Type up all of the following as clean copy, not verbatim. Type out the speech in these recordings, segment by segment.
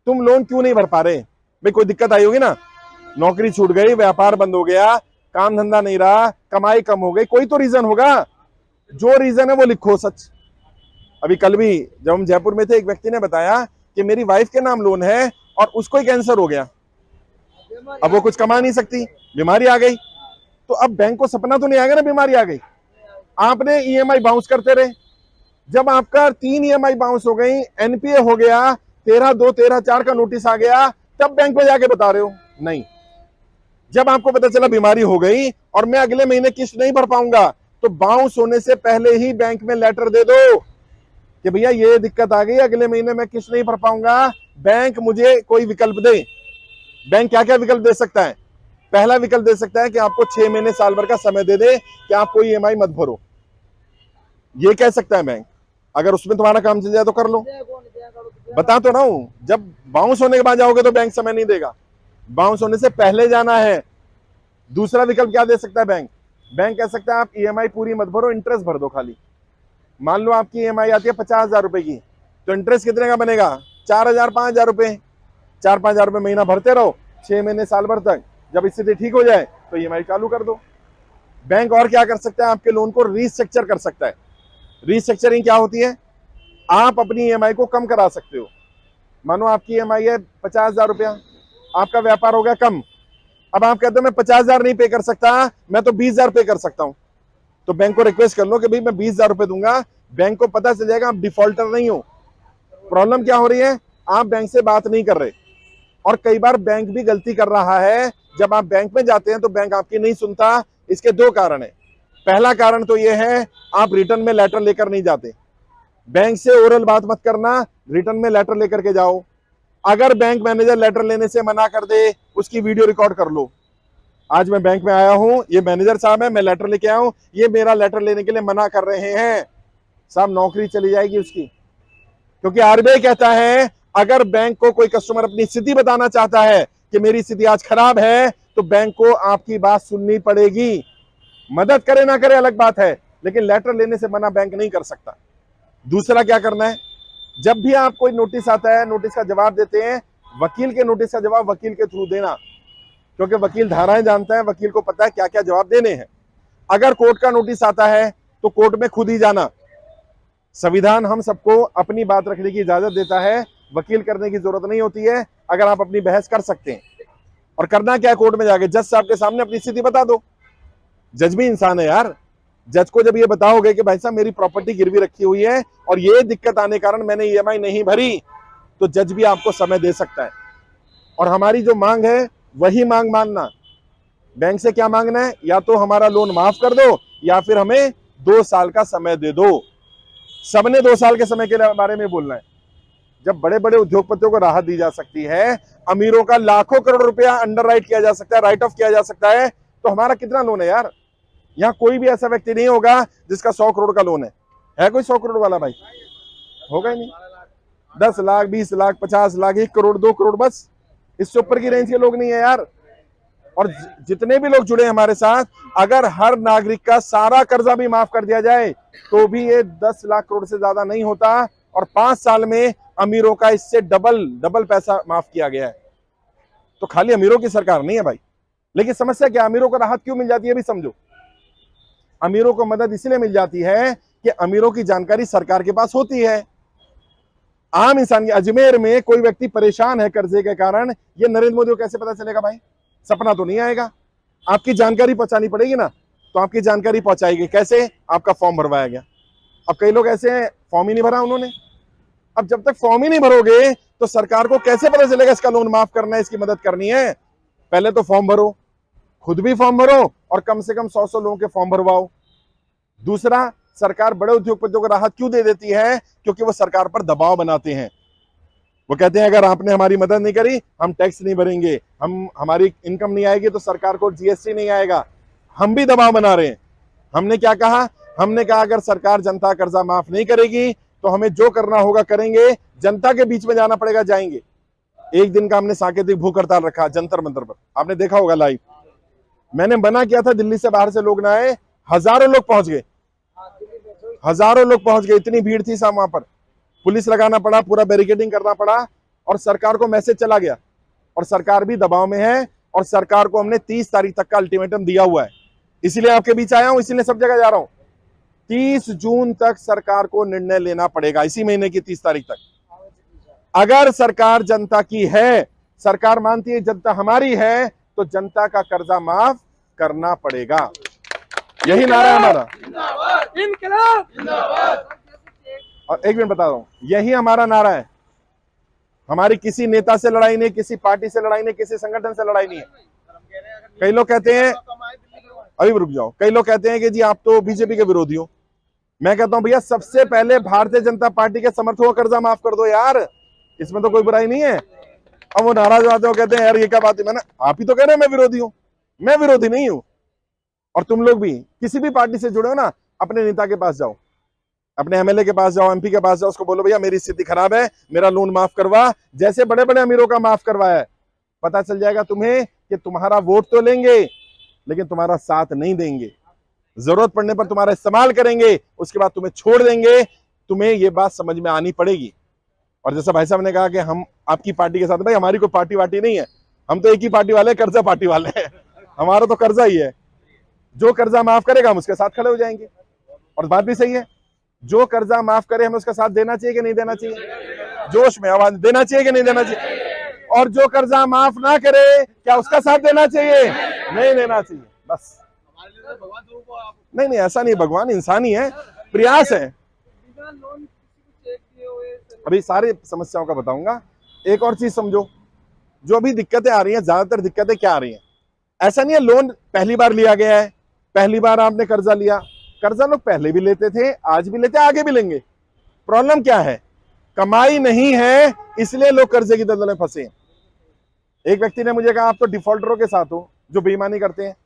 तुम लोन क्यों नहीं भर पा रहे? भाई कोई दिक्कत आई होगी ना, नौकरी छूट गई, व्यापार बंद हो गया, काम धंधा नहीं रहा, कमाई कम हो गई, कोई तो रीजन होगा। जो रीजन है वो लिखो सच। अभी कल भी जब हम जयपुर में थे, एक व्यक्ति ने बताया कि मेरी वाइफ के नाम लोन है और उसको ही कैंसर हो गया, अब वो कुछ कमा नहीं सकती, बीमारी आ गई। तो अब बैंक को सपना तो नहीं आएगा ना बीमारी आ गई। आपने ईएमआई बाउंस करते रहे, जब आपका 3 ईएमआई बाउंस हो गई, एनपीए हो गया, 13/2 13/4 का नोटिस आ गया, तब बैंक में जाके बता रहे हो नहीं। जब आपको पता चला बीमारी हो गई और मैं अगले महीने किस्त नहीं भर पाऊंगा, तो बाउंस होने से पहले ही बैंक में लेटर दे दो कि भैया ये दिक्कत आ गई, अगले महीने मैं किस्त नहीं भर पाऊंगा, बैंक मुझे कोई विकल्प दे। बैंक क्या क्या विकल्प दे सकता है? पहला विकल्प दे सकता है कि आपको 6 महीने साल भर का समय दे दे कि आप कोई ईएमआई मत भरो, ये कह सकता है बैंक। अगर उसमें तुम्हारा काम चल जाए तो कर लो। बता तो रहा हूं, जब बाउंस होने के बाद जाओगे तो बैंक समय नहीं देगा, बाउंस होने से पहले जाना है। दूसरा विकल्प क्या दे सकता है बैंक? बैंक कह सकता है आप ईएमआई पूरी मत भरो, इंटरेस्ट भर दो खाली। मान लो आपकी ईएमआई आती है 50,000 रुपए की, तो इंटरेस्ट कितने का बनेगा? 4,000 5,000 रुपए। 4-5,000 रुपए महीना भरते रहो 6 महीने साल भर तक, जब स्थिति ठीक हो जाए तो ईएमआई चालू कर दो। बैंक और क्या कर सकता है? आपके लोन को रीस्ट्रक्चर कर सकता है। रीस्ट्रक्चरिंग क्या होती है? आप अपनी ईएमआई को कम करा सकते हो। मानो आपकी ईएमआई है 50,000 रुपया, आपका व्यापार हो गया कम, अब आप कहते हो मैं 50,000 नहीं पे कर सकता, मैं तो 20,000 पे कर सकता हूं। तो बैंक को रिक्वेस्ट कर लो कि भाई मैं 20,000 रुपए दूंगा। बैंक को पता चल जाएगा आप डिफॉल्टर नहीं हो। प्रॉब्लम क्या हो रही है? आप बैंक से बात नहीं कर रहे, और कई बार बैंक भी गलती कर रहा है। जब आप बैंक में जाते हैं तो बैंक आपकी नहीं सुनता। इसके 2 कारण है। पहला कारण तो यह है, आप रिटर्न में लेटर लेकर नहीं जाते। बैंक से ओरल बात मत करना, रिटर्न में लेटर लेकर के जाओ। अगर बैंक मैनेजर लेटर लेने से मना कर दे, उसकी वीडियो रिकॉर्ड कर लो। आज मैं बैंक में आया हूं, ये मैनेजर साहब है, मैं लेटर लेके आया हूं, ये मेरा लेटर लेने के लिए मना कर रहे हैं। साहब नौकरी चली जाएगी उसकी, क्योंकि आरबीआई कहता है अगर बैंक को कोई कस्टमर अपनी स्थिति बताना चाहता है कि मेरी स्थिति आज खराब है, तो बैंक को आपकी बात सुननी पड़ेगी। मदद करे ना करे अलग बात है, लेकिन लेटर लेने से मना बैंक नहीं कर सकता। दूसरा क्या करना है? जब भी आप कोई नोटिस आता है, नोटिस का जवाब देते हैं, वकील के नोटिस का जवाब वकील के थ्रू देना, क्योंकि वकील धाराएं जानता है, वकील को पता है क्या क्या जवाब देने हैं। अगर कोर्ट का नोटिस आता है तो कोर्ट में खुद ही जाना। संविधान हम सबको अपनी बात रखने की इजाजत देता है, वकील करने की जरूरत नहीं होती है, अगर आप अपनी बहस कर सकते हैं। और करना क्या है? कोर्ट में जाके जज साहब के सामने अपनी स्थिति बता दो। जज भी इंसान है यार। जज को जब ये बताओगे कि भाई साहब मेरी प्रॉपर्टी गिरवी रखी हुई है और ये दिक्कत आने कारण मैंने ईएमआई नहीं भरी, तो जज भी आपको समय दे सकता है। और हमारी जो मांग है वही मांग मानना। बैंक से क्या मांगना है? या तो हमारा लोन माफ कर दो, या फिर हमें 2 साल का समय दे दो। सबने 2 साल के समय के बारे में बोलना है। जब बड़े बड़े उद्योगपतियों को राहत दी जा सकती है, अमीरों का लाखों करोड़ रुपया अंडर राइट किया जा सकता है, राइट ऑफ किया जा सकता है, तो हमारा कितना लोन है यार? यहाँ कोई भी ऐसा व्यक्ति नहीं होगा जिसका 100 करोड़ का लोन है कोई 100 करोड़ वाला भाई? होगा ही नहीं। 10 लाख 20 लाख 50 लाख 1 करोड़ 2 करोड़, बस इससे ऊपर की रेंज के लोग नहीं है यार। और जितने भी लोग जुड़े हमारे साथ, अगर हर नागरिक का सारा कर्जा भी माफ कर दिया जाए तो भी ये 10 लाख करोड़ से ज्यादा नहीं होता। और 5 साल में अमीरों का इससे डबल पैसा माफ किया गया है। तो खाली अमीरों की सरकार नहीं है भाई। लेकिन समस्या क्या? अमीरों को राहत क्यों मिल जाती है भी समझो। अमीरों को मदद इसलिए मिल जाती है कि अमीरों की जानकारी सरकार के पास होती है। आम इंसान की, अजमेर में कोई व्यक्ति परेशान है कर्जे के कारण, ये नरेंद्र मोदी को कैसे पता चलेगा भाई? सपना तो नहीं आएगा। आपकी जानकारी पहुंचानी पड़ेगी ना, तो आपकी जानकारी पहुंचाएगी कैसे? आपका फॉर्म भरवाया गया। अब कई लोग ऐसे हैं फॉर्म ही नहीं भरा उन्होंने। अब जब तक फॉर्म ही नहीं भरोगे तो सरकार को कैसे पता चलेगा इसका लोन माफ करना है, इसकी मदद करनी है? पहले तो फॉर्म भरो, खुद भी फॉर्म भरो और कम से कम 100 लोगों के फॉर्म भरवाओ। दूसरा, सरकार बड़े उद्योगपतियों को राहत क्यों दे देती है? क्योंकि वो सरकार पर दबाव बनाते हैं। वो कहते हैं अगर आपने हमारी मदद नहीं करी, हम टैक्स नहीं भरेंगे, हमारी इनकम नहीं आएगी, तो सरकार को जीएसटी नहीं आएगा। हम भी दबाव बना रहे हैं। हमने क्या कहा? हमने कहा अगर सरकार जनता कर्जा माफ नहीं करेगी तो हमें जो करना होगा करेंगे, जनता के बीच में जाना पड़ेगा, जाएंगे। एक दिन का हमने सांकेतिक भूख हड़ताल रखा जंतर मंतर पर, आपने देखा होगा लाइव। मैंने मना किया था दिल्ली से बाहर से लोग ना आए, हजारों लोग पहुंच गए, हजारों लोग पहुंच गए। इतनी भीड़ थी साहब, वहां पर पुलिस लगाना पड़ा, पूरा बैरिकेडिंग करना पड़ा। और सरकार को मैसेज चला गया और सरकार भी दबाव में है और सरकार को हमने 30 तारीख तक का अल्टीमेटम दिया हुआ है। इसीलिए आपके बीच आया हूं, इसीलिए सब जगह जा रहा हूं। 30 जून तक सरकार को निर्णय लेना पड़ेगा, इसी महीने की 30 तारीख तक। अगर सरकार जनता की है, सरकार मानती है जनता हमारी है, तो जनता का कर्जा माफ करना पड़ेगा। यही नारा है हमारा। और एक मिनट बता रहा हूं, यही हमारा नारा है। हमारी किसी नेता से लड़ाई नहीं, किसी पार्टी से लड़ाई नहीं, किसी संगठन से लड़ाई नहीं है। कई लोग कहते हैं, अभी रुक जाओ, कई लोग कहते हैं कि जी आप तो बीजेपी के विरोधी हो। मैं कहता हूं भैया सबसे पहले भारतीय जनता पार्टी के समर्थकों का कर्जा माफ कर दो यार, इसमें तो कोई बुराई नहीं है। अब वो नाराज आते हो, कहते हैं यार ये क्या बात है, मैंने आप ही तो कह रहे हैं मैं विरोधी हूं। मैं विरोधी नहीं हूं। और तुम लोग भी किसी भी पार्टी से जुड़े हो ना, अपने नेता के पास जाओ, अपने एमएलए के पास जाओ, एमपी के पास जाओ, उसको बोलो भैया मेरी स्थिति खराब है, मेरा लोन माफ करवा, जैसे बड़े बड़े अमीरों का माफ करवाया है। पता चल जाएगा तुम्हें कि तुम्हारा वोट तो लेंगे लेकिन तुम्हारा साथ नहीं देंगे, जरूरत पड़ने पर तुम्हारा इस्तेमाल करेंगे, उसके बाद तुम्हें छोड़ देंगे। तुम्हें ये बात समझ में आनी पड़ेगी। और जैसा भाई साहब ने कहा कि हम आपकी पार्टी के साथ, भाई हमारी कोई पार्टी वार्टी नहीं है, हम तो एक ही पार्टी वाले, कर्जा पार्टी वाले हैं। हमारा तो कर्जा ही है, जो कर्जा माफ करेगा हम उसके साथ खड़े हो जाएंगे। और बात भी सही है, जो कर्जा माफ करे हमें उसका साथ देना चाहिए कि नहीं देना चाहिए? जोश में आवाज देना चाहिए कि नहीं देना चाहिए? और जो कर्जा माफ ना करे क्या उसका साथ देना चाहिए? नहीं देना चाहिए। बस नहीं नहीं, ऐसा नहीं, भगवान इंसान ही है, प्रयास है। अभी सारी समस्याओं का बताऊंगा। एक और चीज समझो, जो अभी दिक्कतें आ रही हैं, ज्यादातर दिक्कतें क्या आ रही हैं? ऐसा नहीं है लोन पहली बार लिया गया है, पहली बार आपने कर्जा लिया। कर्जा लोग पहले भी लेते थे, आज भी लेते हैं, आगे भी लेंगे। प्रॉब्लम क्या है? कमाई नहीं है, इसलिए लोग कर्जे की दलदल में फंसे हैं। एक व्यक्ति ने मुझे कहा आप तो डिफॉल्टरों के साथ हो जो बेईमानी करते हैं।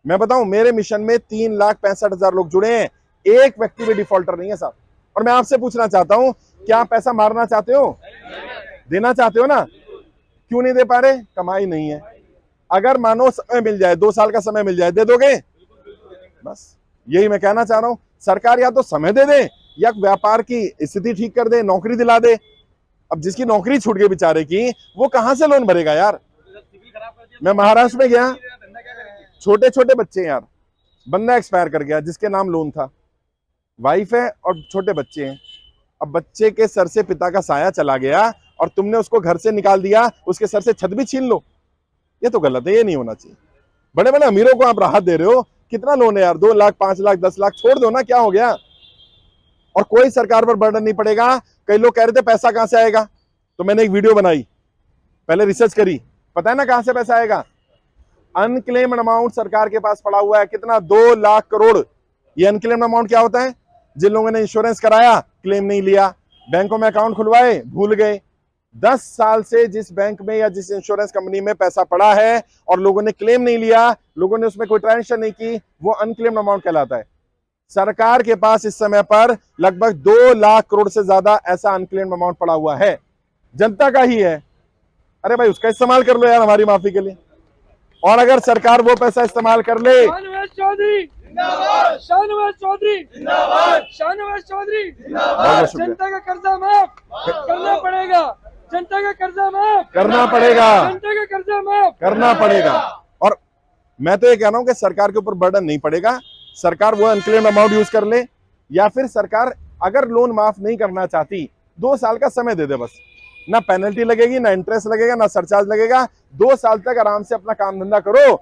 मैं बताऊं, मेरे मिशन में 3,65,000 लोग जुड़े हैं, एक व्यक्ति भी डिफॉल्टर नहीं है साहब। और मैं आपसे पूछना चाहता हूं, क्या आप पैसा मारना चाहते हो? देना चाहते हो ना? क्यों नहीं दे पा रहे? कमाई नहीं है। अगर मानो समय मिल जाए, 2 साल का समय मिल जाए, दे दोगे? बस यही मैं कहना चाह रहा हूं। सरकार या तो समय दे दे या व्यापार की स्थिति ठीक कर दे, नौकरी दिला दे। अब जिसकी नौकरी छूट गई बेचारे की, वो कहां से लोन भरेगा यार? मैं महाराष्ट्र में गया, छोटे छोटे बच्चे यार, बंदा एक्सपायर कर गया जिसके नाम लोन था, वाइफ है और छोटे बच्चे हैं। अब बच्चे के सर से पिता का साया चला गया और तुमने उसको घर से निकाल दिया, उसके सर से छत भी छीन लो। ये तो गलत है, ये नहीं होना चाहिए। बड़े बड़े अमीरों को आप राहत दे रहे हो। कितना लोन है यार? 2 लाख, 5 लाख, 10 लाख, छोड़ दो ना, क्या हो गया? और कोई सरकार पर बर्डन नहीं पड़ेगा। कई लोग कह रहे थे पैसा कहां से आएगा, तो मैंने एक वीडियो बनाई, पहले रिसर्च करी, पता है ना कहां से पैसा आएगा? अनक्लेम्ड अमाउंट सरकार के पास पड़ा हुआ है। कितना? 2 लाख करोड़। ये अनक्लेम्ड अमाउंट क्या होता है? जिन लोगों ने इंश्योरेंस कराया, क्लेम नहीं लिया, बैंकों में अकाउंट खुलवाए, भूल गए, 10 साल से जिस बैंक में या जिस इंश्योरेंस कंपनी में पैसा पड़ा है और लोगों ने क्लेम नहीं लिया, लोगों ने उसमें कोई ट्रांजेक्शन नहीं की, वो अनक्लेम्ड अमाउंट कहलाता है। सरकार के पास इस समय पर लगभग 2 लाख करोड़ से ज्यादा ऐसा अनक्लेम्ड अमाउंट पड़ा हुआ है, जनता का ही है। अरे भाई उसका इस्तेमाल कर लो यार हमारी माफी के लिए। और अगर सरकार वो पैसा इस्तेमाल कर ले, शाहनवाज चौधरी जिंदाबाद, शाहनवाज चौधरी जिंदाबाद, शाहनवाज चौधरी जिंदाबाद। जनता का कर्जा माफ करना पड़ेगा, जनता का कर्जा माफ करना पड़ेगा, जनता का कर्जा माफ करना पड़ेगा। और मैं तो ये कह रहा हूं कि सरकार के ऊपर बर्डन नहीं पड़ेगा। सरकार वो अनक्लेम्ड अमाउंट यूज कर ले, या फिर सरकार अगर लोन माफ नहीं करना चाहती, 2 साल का समय दे दे बस। ना पेनल्टी लगेगी, ना इंटरेस्ट लगेगा, ना सरचार्ज लगेगा। 2 साल तक आराम से अपना काम धंधा करो।